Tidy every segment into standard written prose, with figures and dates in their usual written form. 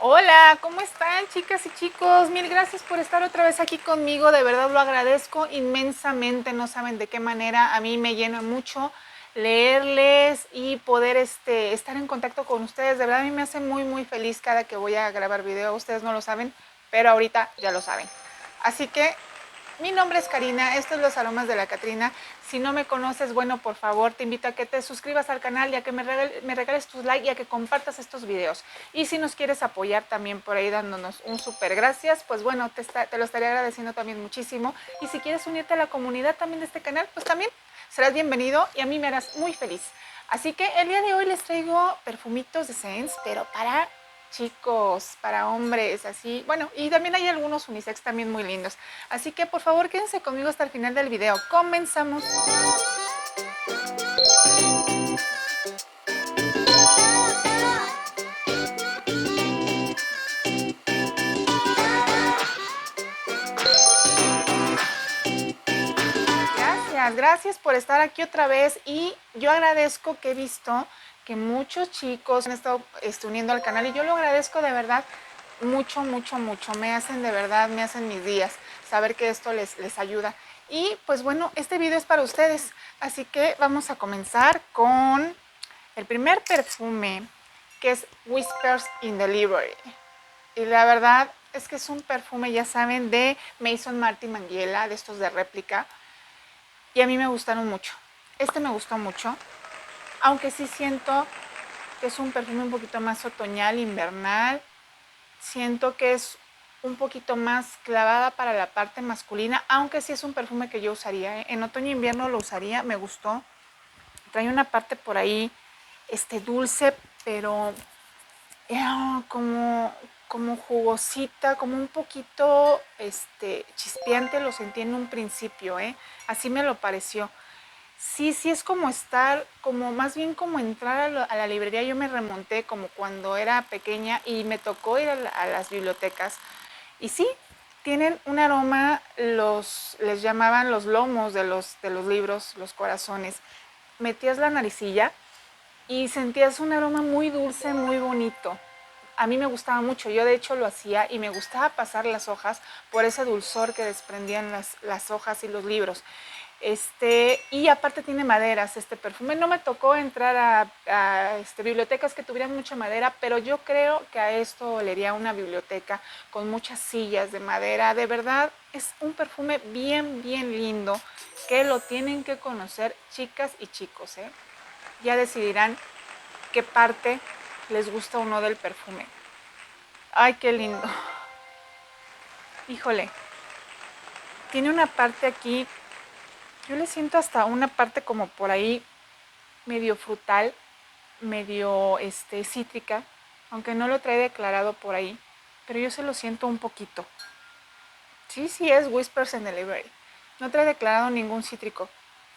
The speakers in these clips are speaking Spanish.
Hola, ¿cómo están, chicas y chicos? Mil gracias por estar otra vez aquí conmigo, de verdad lo agradezco inmensamente, no saben de qué manera, a mí me llena mucho leerles y poder estar en contacto con ustedes, de verdad a mí me hace muy feliz cada que voy a grabar video, ustedes no lo saben, pero ahorita ya lo saben. Así que mi nombre es Karina, esto es Los Aromas de la Catrina. Si no me conoces, bueno, por favor, te invito a que te suscribas al canal y a que me regales tus likes y a que compartas estos videos. Y si nos quieres apoyar también por ahí dándonos un súper gracias, pues bueno, te lo estaría agradeciendo también muchísimo. Y si quieres unirte a la comunidad también de este canal, pues también serás bienvenido y a mí me harás muy feliz. Así que el día de hoy les traigo perfumitos de Sense, pero para chicos, para hombres, así, bueno, y también hay algunos unisex también muy lindos. Así que por favor quédense conmigo hasta el final del video. Comenzamos. Gracias por estar aquí otra vez y yo agradezco que he visto que muchos chicos han estado uniendo al canal y yo lo agradezco de verdad mucho. Me hacen de verdad, me hacen mis días saber que esto les ayuda. Y pues bueno, este video es para ustedes, así que vamos a comenzar con el primer perfume, que es Whispers in the Library. Y la verdad es que es un perfume, ya saben, de Maison Martin Margiela, de estos de réplica. Y a mí me gustaron mucho. Este me gustó mucho, aunque sí siento que es un perfume un poquito más otoñal, invernal. Siento que es un poquito más clavada para la parte masculina, aunque sí es un perfume que yo usaría, ¿eh? En otoño e invierno lo usaría, me gustó. Trae una parte por ahí dulce, pero como jugosita, como un poquito chispeante, lo sentí en un principio, así me lo pareció. Sí, es como estar, como más bien como entrar a la librería. Yo me remonté como cuando era pequeña y me tocó ir a las bibliotecas. Y sí, tienen un aroma, les llamaban los lomos de los libros, los corazones. Metías la naricilla y sentías un aroma muy dulce, muy bonito. A mí me gustaba mucho, yo de hecho lo hacía y me gustaba pasar las hojas por ese dulzor que desprendían las hojas y los libros. Y aparte tiene maderas este perfume. No me tocó entrar a bibliotecas que tuvieran mucha madera, pero yo creo que a esto olería una biblioteca con muchas sillas de madera. De verdad, es un perfume bien lindo que lo tienen que conocer chicas y chicos, ¿eh? Ya decidirán qué parte les gusta o no del perfume. Ay, qué lindo. Híjole, tiene una parte aquí, yo le siento hasta una parte como por ahí medio frutal, medio cítrica, aunque no lo trae declarado por ahí, pero yo se lo siento un poquito. Sí es Whispers in the Library. No trae declarado ningún cítrico.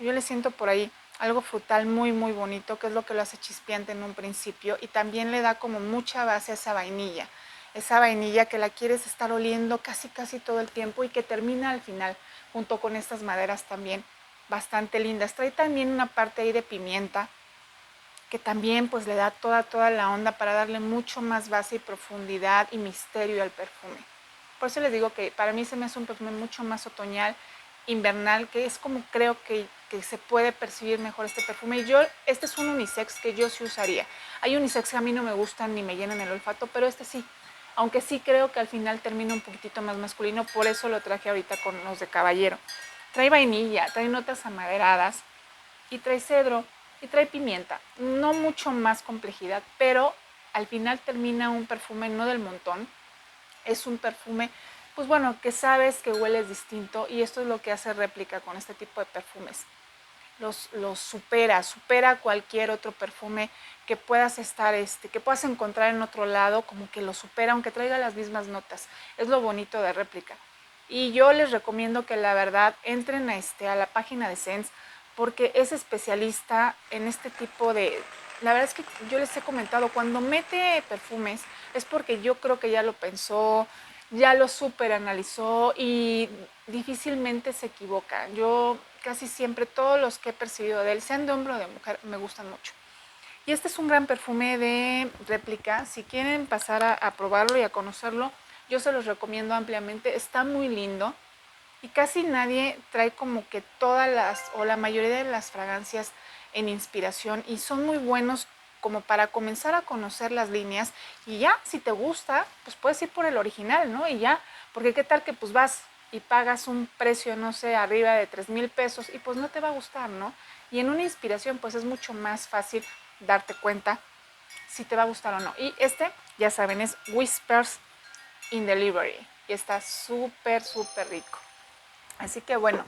Yo le siento por ahí algo frutal muy bonito, que es lo que lo hace chispeante en un principio y también le da como mucha base a esa vainilla. Esa vainilla que la quieres estar oliendo casi todo el tiempo y que termina al final, junto con estas maderas también bastante lindas. Trae también una parte ahí de pimienta, que también pues le da toda la onda para darle mucho más base y profundidad y misterio al perfume. Por eso les digo que para mí se me hace un perfume mucho más otoñal, invernal, que es como creo que se puede percibir mejor este perfume. Y este es un unisex que yo sí usaría. Hay unisex que a mí no me gustan ni me llenan el olfato, pero este sí. Aunque sí creo que al final termina un poquitito más masculino, por eso lo traje ahorita con los de caballero. Trae vainilla, trae notas amaderadas y trae cedro y trae pimienta. No mucho más complejidad, pero al final termina un perfume no del montón. Es un perfume, pues bueno, que sabes que hueles distinto y esto es lo que hace réplica con este tipo de perfumes. Los supera cualquier otro perfume que puedas que puedas encontrar en otro lado, como que lo supera, aunque traiga las mismas notas. Es lo bonito de réplica. Y yo les recomiendo que la verdad entren a la página de Sense, porque es especialista en este tipo de... La verdad es que yo les he comentado, cuando mete perfumes es porque yo creo que ya lo pensó, ya lo super analizó y difícilmente se equivoca. Yo casi siempre todos los que he percibido de él, sean de hombre o de mujer, me gustan mucho. Y este es un gran perfume de réplica. Si quieren pasar a probarlo y a conocerlo, yo se los recomiendo ampliamente. Está muy lindo y casi nadie trae como que todas las o la mayoría de las fragancias en inspiración y son muy buenos como para comenzar a conocer las líneas y ya, si te gusta, pues puedes ir por el original, ¿no? Y ya, porque qué tal que pues vas y pagas un precio, no sé, arriba de 3,000 pesos y pues no te va a gustar, ¿no? Y en una inspiración pues es mucho más fácil darte cuenta si te va a gustar o no. Y este, ya saben, es Whispers in Delivery y está súper, súper rico. Así que bueno,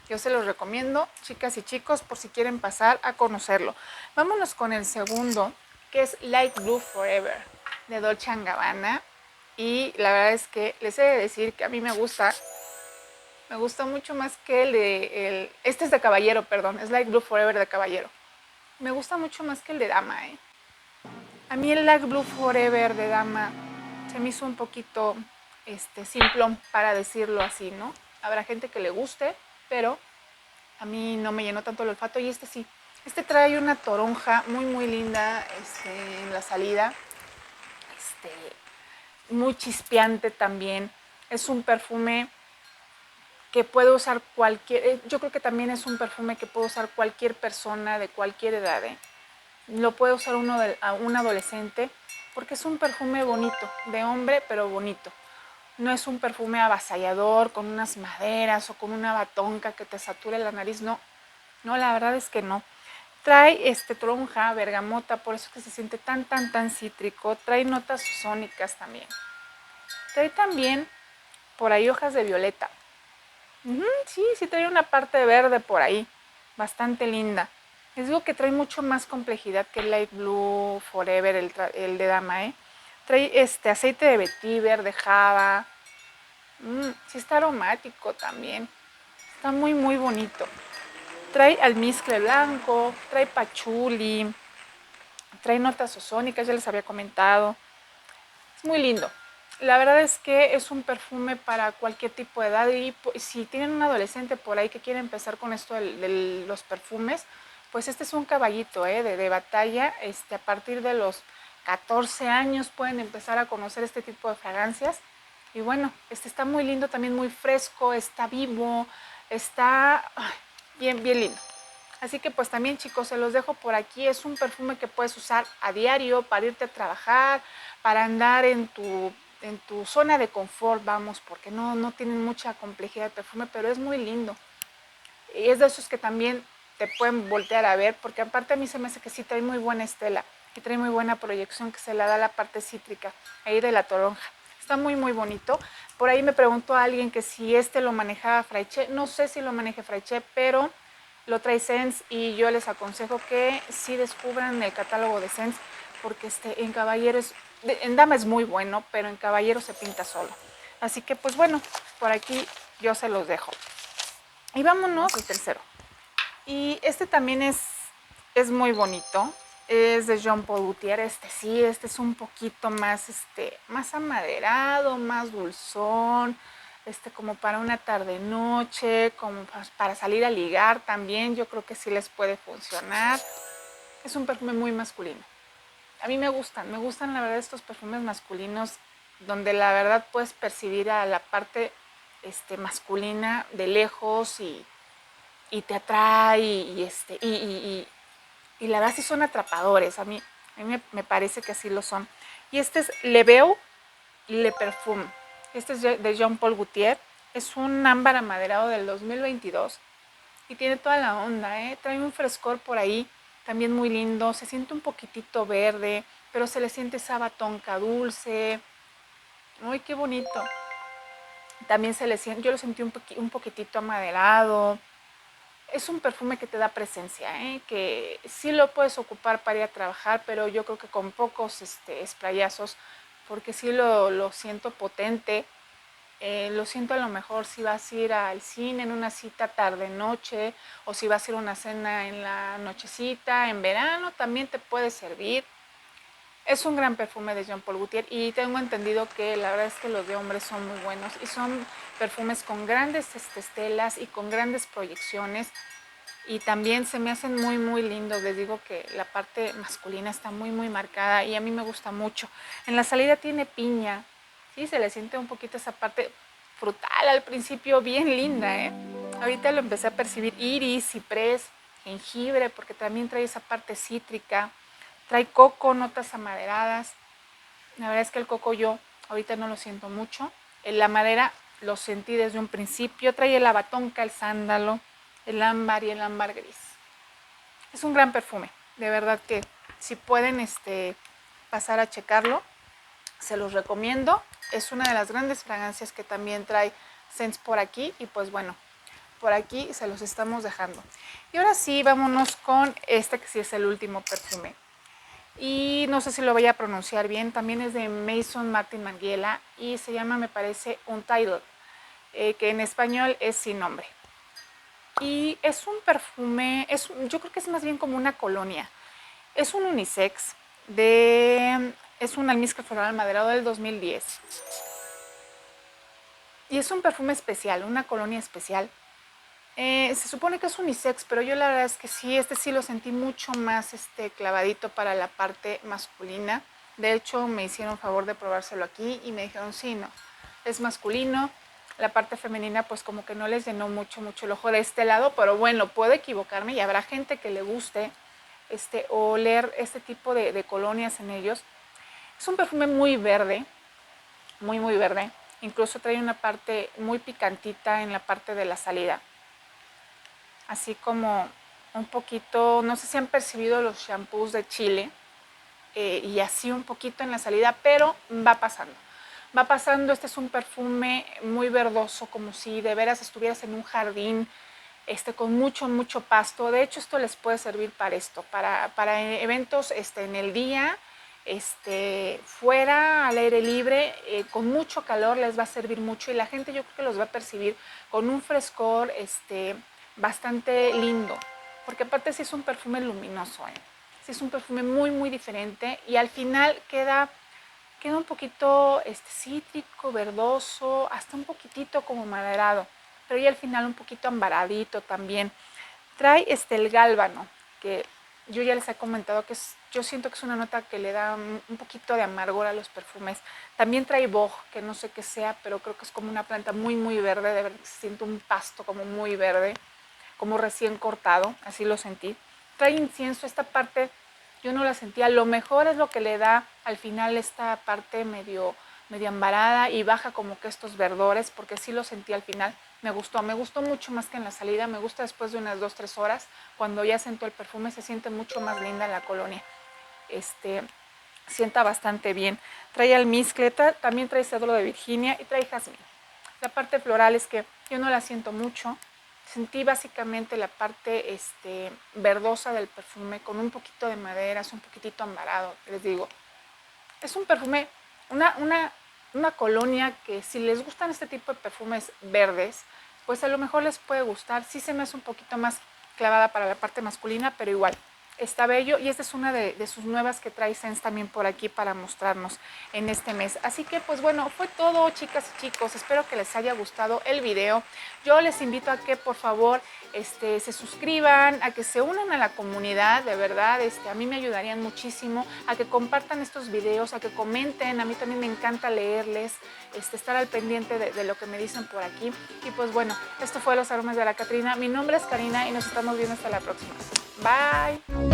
yo se los recomiendo, chicas y chicos, por si quieren pasar a conocerlo. Vámonos con el segundo, que es Light Blue Forever, de Dolce & Gabbana. Y la verdad es que les he de decir que a mí me gusta mucho más que este es de caballero, perdón, es Light Blue Forever de caballero. Me gusta mucho más que el de dama, ¿eh? A mí el Light Blue Forever de dama se me hizo un poquito simplón, para decirlo así, ¿no? Habrá gente que le guste, pero a mí no me llenó tanto el olfato y este sí. Este trae una toronja muy muy linda en la salida, este, muy chispeante también. Es un perfume que puede usar cualquier, yo creo que también es un perfume que puede usar cualquier persona de cualquier edad, ¿eh? Lo puede usar un adolescente porque es un perfume bonito, de hombre pero bonito. No es un perfume avasallador con unas maderas o con una batonca que te sature la nariz, no. No, la verdad es que no. Trae toronja, bergamota, por eso que se siente tan, tan, tan cítrico. Trae notas sónicas también. Trae también por ahí hojas de violeta. Sí, sí trae una parte verde por ahí, bastante linda. Les digo que trae mucho más complejidad que el Light Blue Forever, el de dama, ¿eh? Trae aceite de vetiver, de java. Sí está aromático también. Está muy, muy bonito. Trae almizcle blanco, trae pachuli, trae notas ozónicas, ya les había comentado. Es muy lindo. La verdad es que es un perfume para cualquier tipo de edad y si tienen un adolescente por ahí que quiere empezar con esto de los perfumes, pues este es un caballito de batalla. A partir de los 14 años pueden empezar a conocer este tipo de fragancias. Y bueno, está muy lindo, también muy fresco, está vivo, está bien, bien lindo. Así que pues también chicos, se los dejo por aquí. Es un perfume que puedes usar a diario para irte a trabajar, para andar en tu zona de confort, vamos, porque no tienen mucha complejidad de perfume, pero es muy lindo. Y es de esos que también te pueden voltear a ver, porque aparte a mí se me hace que sí trae muy buena estela y trae muy buena proyección que se le da la parte cítrica ahí de la toronja. Está muy muy bonito. Por ahí me preguntó a alguien que si lo manejaba Fraiche. No sé si lo maneje Fraiche, pero lo trae Sense y yo les aconsejo que sí descubran el catálogo de Sense, porque en caballero en dama es muy bueno, pero en caballero se pinta solo. Así que pues bueno, por aquí yo se los dejo. Y vámonos al tercero. Y este también es muy bonito. Es de Jean Paul Gaultier. Este es un poquito más, más amaderado, más dulzón. Como para una tarde noche, como para salir a ligar también. Yo creo que sí les puede funcionar. Es un perfume muy masculino. A mí me gustan la verdad estos perfumes masculinos donde la verdad puedes percibir a la parte masculina de lejos y te atrae y la verdad sí son atrapadores. A mí me parece que así lo son. Y este es Le Beau Le Parfum. Este es de Jean Paul Gaultier. Es un ámbar amaderado del 2022 y tiene toda la onda, ¿eh? Trae un frescor por ahí también muy lindo. Se siente un poquitito verde, pero se le siente esa batonca dulce. Uy, qué bonito. También yo lo sentí un poquitito amaderado. Es un perfume que te da presencia, que sí lo puedes ocupar para ir a trabajar, pero yo creo que con pocos sprayazos, porque sí lo siento potente. Lo siento a lo mejor si vas a ir al cine en una cita tarde-noche o si vas a ir a una cena en la nochecita, en verano también te puede servir. Es un gran perfume de Jean Paul Gaultier y tengo entendido que la verdad es que los de hombres son muy buenos y son perfumes con grandes estelas y con grandes proyecciones y también se me hacen muy muy lindos. Les digo que la parte masculina está muy muy marcada y a mí me gusta mucho. En la salida tiene piña, sí, se le siente un poquito esa parte frutal al principio, bien linda, ¿eh? Ahorita lo empecé a percibir iris, ciprés, jengibre, porque también trae esa parte cítrica, trae coco, notas amaderadas. La verdad es que el coco yo ahorita no lo siento mucho. En la madera lo sentí desde un principio. Trae el abatonca, el sándalo, el ámbar y el ámbar gris. Es un gran perfume. De verdad que si pueden pasar a checarlo, se los recomiendo. Es una de las grandes fragancias que también trae Scents por aquí. Y pues bueno, por aquí se los estamos dejando. Y ahora sí, vámonos con este que sí es el último perfume. Y no sé si lo voy a pronunciar bien, también es de Maison Martin Margiela y se llama, me parece, Untitled, que en español es sin nombre. Y es un perfume, yo creo que es más bien como una colonia. Es un unisex, es un almizcle floral maderado del 2010. Y es un perfume especial, una colonia especial. Se supone que es unisex, pero yo la verdad es que sí, sí lo sentí mucho más clavadito para la parte masculina. De hecho, me hicieron favor de probárselo aquí y me dijeron, sí, no, es masculino. La parte femenina pues como que no les llenó mucho el ojo de este lado, pero bueno, puedo equivocarme y habrá gente que le guste oler este tipo de colonias en ellos. Es un perfume muy verde, muy muy verde. Incluso trae una parte muy picantita en la parte de la salida. Así como un poquito, no sé si han percibido los shampoos de Chile, y así un poquito en la salida, pero va pasando. Va pasando, este es un perfume muy verdoso, como si de veras estuvieras en un jardín, con mucho pasto. De hecho, esto les puede servir para esto, para eventos en el día, fuera, al aire libre, con mucho calor les va a servir mucho y la gente yo creo que los va a percibir con un frescor, bastante lindo, porque aparte sí es un perfume luminoso, sí es un perfume muy muy diferente y al final queda un poquito cítrico, verdoso, hasta un poquitito como maderado, pero ya al final un poquito ambaradito también. Trae el gálbano, que yo ya les he comentado que yo siento que es una nota que le da un poquito de amargor a los perfumes. También trae boj, que no sé qué sea, pero creo que es como una planta muy muy verde, de verdad que se siente un pasto como muy verde, como recién cortado, así lo sentí. Trae incienso, esta parte yo no la sentía, lo mejor es lo que le da al final esta parte medio ambarada y baja como que estos verdores, porque sí lo sentí al final. Me gustó mucho más que en la salida, me gusta después de unas 2-3 horas, cuando ya sentó el perfume se siente mucho más linda la colonia. Sienta bastante bien. Trae almizcle, también trae cedro de Virginia y trae jazmín. La parte floral es que yo no la siento mucho. Sentí básicamente la parte verdosa del perfume con un poquito de maderas, un poquitito ambarado, les digo. Es un perfume, una colonia que si les gustan este tipo de perfumes verdes, pues a lo mejor les puede gustar. Sí se me hace un poquito más clavada para la parte masculina, pero igual está bello y esta es una de sus nuevas que trae Scents también por aquí para mostrarnos en este mes. Así que pues bueno, fue todo, chicas y chicos, espero que les haya gustado el video. Yo les invito a que por favor se suscriban, a que se unan a la comunidad, de verdad, a mí me ayudarían muchísimo, a que compartan estos videos, a que comenten, a mí también me encanta leerles, estar al pendiente de lo que me dicen por aquí. Y pues bueno, esto fue Los Aromas de la Catrina, mi nombre es Karina y nos estamos viendo hasta la próxima. Bye.